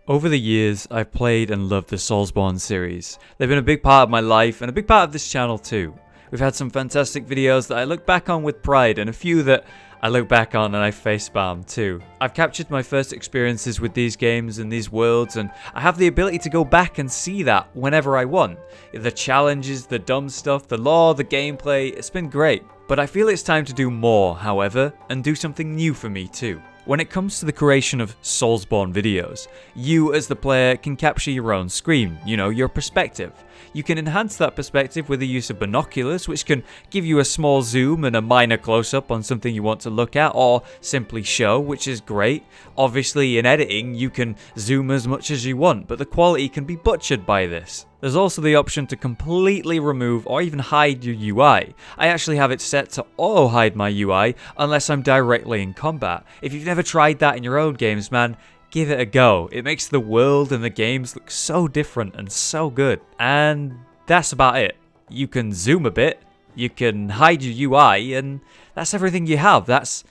Over the years, I've played and loved the Soulsborne series. They've been a big part of my life and a big part of this channel too. We've had some fantastic videos that I look back on with pride and a few that I look back on and I facepalm too. I've captured my first experiences with these games and these worlds, and I have the ability to go back and see that whenever I want. The challenges, the dumb stuff, the lore, the gameplay, it's been great. But I feel it's time to do more, however, and do something new for me too. When it comes to the creation of Soulsborne videos, you as the player can capture your own screen, your perspective. You can enhance that perspective with the use of binoculars, which can give you a small zoom and a minor close-up on something you want to look at, or simply show, which is great. Obviously, in editing, you can zoom as much as you want, but the quality can be butchered by this. There's also the option to completely remove or even hide your UI. I actually have it set to auto-hide my UI unless I'm directly in combat. If you've never tried that in your own games, man, give it a go. It makes the world and the games look so different and so good. And that's about it. You can zoom a bit, you can hide your UI, and that's everything you have. That's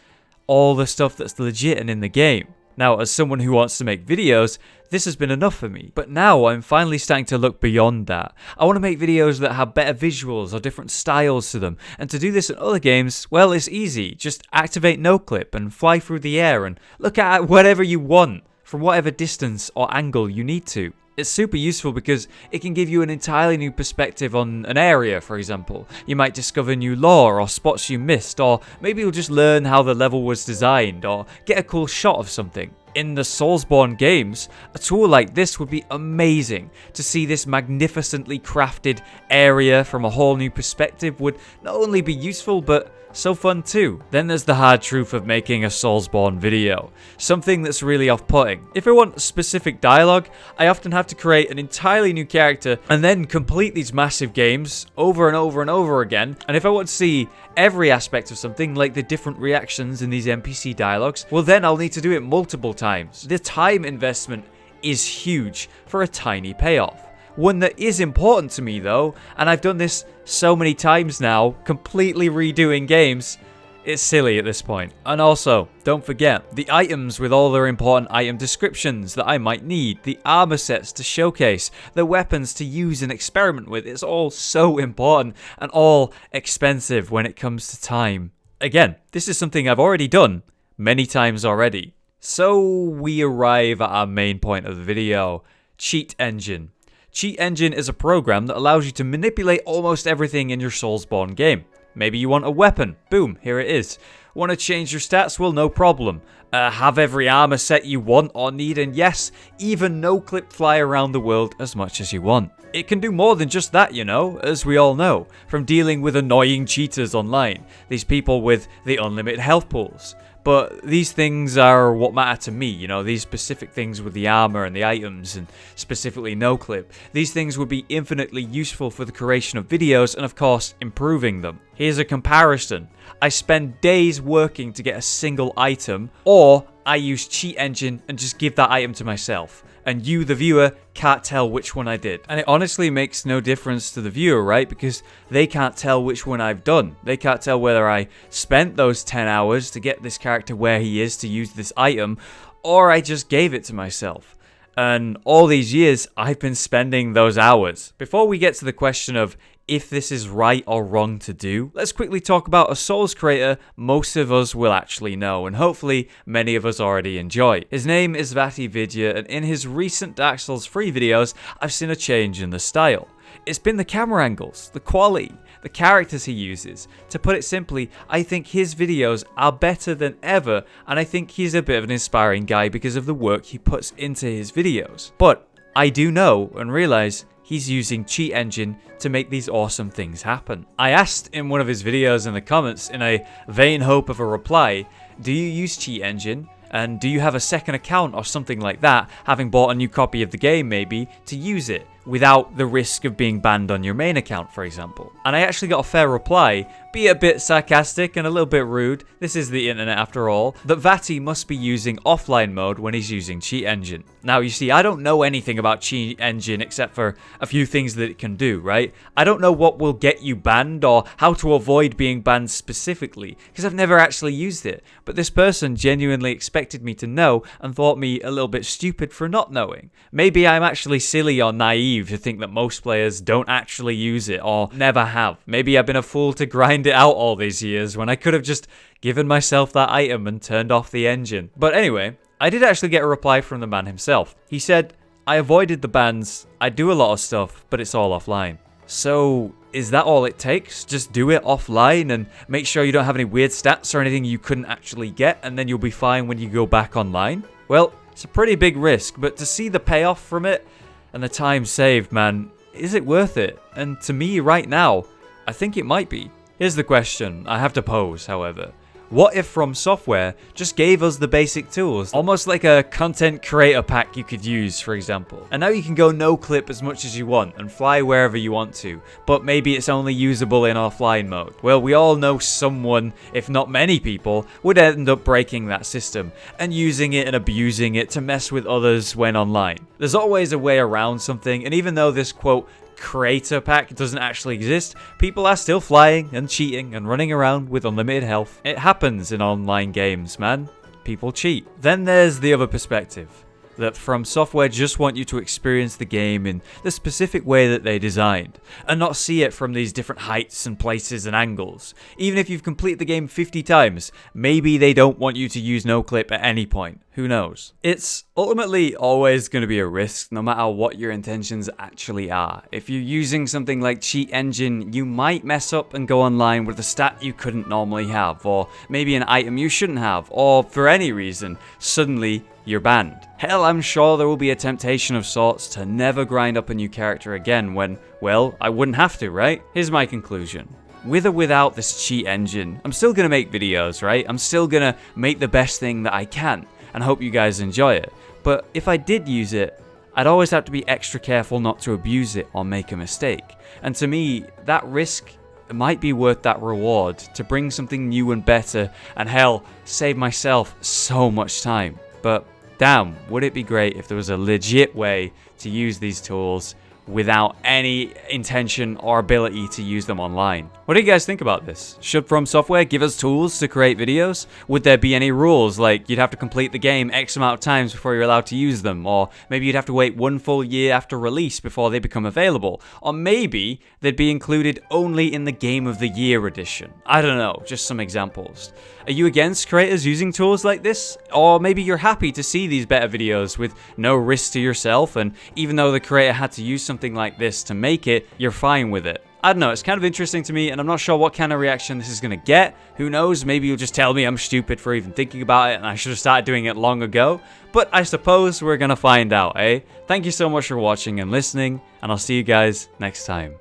all the stuff that's legit and in the game. Now, as someone who wants to make videos, this has been enough for me. But now I'm finally starting to look beyond that. I want to make videos that have better visuals or different styles to them. And to do this in other games, well, it's easy. Just activate noclip and fly through the air and look at whatever you want from whatever distance or angle you need to. It's super useful because it can give you an entirely new perspective on an area, for example. You might discover new lore or spots you missed, or maybe you'll just learn how the level was designed or get a cool shot of something. In the Soulsborne games, a tool like this would be amazing. To see this magnificently crafted area from a whole new perspective would not only be useful, but so fun too. Then there's the hard truth of making a Soulsborne video. Something that's really off-putting. If I want specific dialogue, I often have to create an entirely new character and then complete these massive games over and over and over again. And if I want to see every aspect of something, like the different reactions in these NPC dialogues, well then I'll need to do it multiple times. The time investment is huge for a tiny payoff. One that is important to me though, and I've done this so many times now, completely redoing games, it's silly at this point. And also, don't forget, the items with all their important item descriptions that I might need, the armor sets to showcase, the weapons to use and experiment with, it's all so important and all expensive when it comes to time. Again, this is something I've already done many times already. So we arrive at our main point of the video, Cheat Engine. Cheat Engine is a program that allows you to manipulate almost everything in your Soulsborne game. Maybe you want a weapon. Boom, here it is. Want to change your stats? Well, no problem. Have every armor set you want or need, and yes, even no-clip fly around the world as much as you want. It can do more than just that, as we all know, from dealing with annoying cheaters online, these people with the unlimited health pools. But these things are what matter to me, these specific things with the armor and the items, and specifically no-clip. These things would be infinitely useful for the creation of videos and of course improving them. Here's a comparison. I spend days working to get a single item, or I use Cheat Engine and just give that item to myself. And you, the viewer, can't tell which one I did. And it honestly makes no difference to the viewer, right? Because they can't tell which one I've done. They can't tell whether I spent those 10 hours to get this character where he is to use this item, or I just gave it to myself. And all these years, I've been spending those hours. Before we get to the question of if this is right or wrong to do, let's quickly talk about a Souls creator most of us will actually know, and hopefully many of us already enjoy. His name is Vaati, and in his recent Dark Souls 3 videos, I've seen a change in the style. It's been the camera angles, the quality, the characters he uses. To put it simply, I think his videos are better than ever, and I think he's a bit of an inspiring guy because of the work he puts into his videos. But I do know and realize he's using Cheat Engine to make these awesome things happen. I asked in one of his videos in the comments, in a vain hope of a reply, do you use Cheat Engine? And do you have a second account or something like that, having bought a new copy of the game maybe, to use it without the risk of being banned on your main account, for example? And I actually got a fair reply, be a bit sarcastic and a little bit rude, this is the internet after all, that Vaati must be using offline mode when he's using Cheat Engine. Now, you see, I don't know anything about Cheat Engine except for a few things that it can do, right? I don't know what will get you banned or how to avoid being banned specifically, because I've never actually used it. But this person genuinely expected me to know and thought me a little bit stupid for not knowing. Maybe I'm actually silly or naive to think that most players don't actually use it or never have. Maybe I've been a fool to grind it out all these years when I could have just given myself that item and turned off the engine. But anyway, I did actually get a reply from the man himself. He said, I avoided the bans, I do a lot of stuff, but it's all offline. So, is that all it takes? Just do it offline and make sure you don't have any weird stats or anything you couldn't actually get, and then you'll be fine when you go back online? Well, it's a pretty big risk, but to see the payoff from it and the time saved, man, is it worth it? And to me right now, I think it might be. Here's the question I have to pose, however. What if From Software just gave us the basic tools, almost like a content creator pack you could use, for example. And now you can go no clip as much as you want and fly wherever you want to, but maybe it's only usable in offline mode. Well, we all know someone, if not many people, would end up breaking that system and using it and abusing it to mess with others when online. There's always a way around something, and even though this quote creator pack doesn't actually exist, people are still flying and cheating and running around with unlimited health. It happens in online games, man. People cheat. Then there's the other perspective, that From Software just want you to experience the game in the specific way that they designed, and not see it from these different heights and places and angles. Even if you've completed the game 50 times, maybe they don't want you to use no clip at any point. Who knows? It's ultimately always going to be a risk, no matter what your intentions actually are. If you're using something like Cheat Engine, you might mess up and go online with a stat you couldn't normally have, or maybe an item you shouldn't have, or for any reason, suddenly you're banned. Hell, I'm sure there will be a temptation of sorts to never grind up a new character again when, well, I wouldn't have to, right? Here's my conclusion. With or without this Cheat Engine, I'm still gonna make videos, right? I'm still gonna make the best thing that I can, and hope you guys enjoy it. But if I did use it, I'd always have to be extra careful not to abuse it or make a mistake. And to me, that risk might be worth that reward to bring something new and better, and hell, save myself so much time. But damn, would it be great if there was a legit way to use these tools without any intention or ability to use them online. What do you guys think about this? Should From Software give us tools to create videos? Would there be any rules, like you'd have to complete the game X amount of times before you're allowed to use them? Or maybe you'd have to wait 1 full year after release before they become available? Or maybe they'd be included only in the Game of the Year edition? I don't know, just some examples. Are you against creators using tools like this? Or maybe you're happy to see these better videos with no risk to yourself, and even though the creator had to use something like this to make it, you're fine with it? I don't know, it's kind of interesting to me, and I'm not sure what kind of reaction this is going to get. Who knows, maybe you'll just tell me I'm stupid for even thinking about it and I should have started doing it long ago. But I suppose we're going to find out, eh? Thank you so much for watching and listening, and I'll see you guys next time.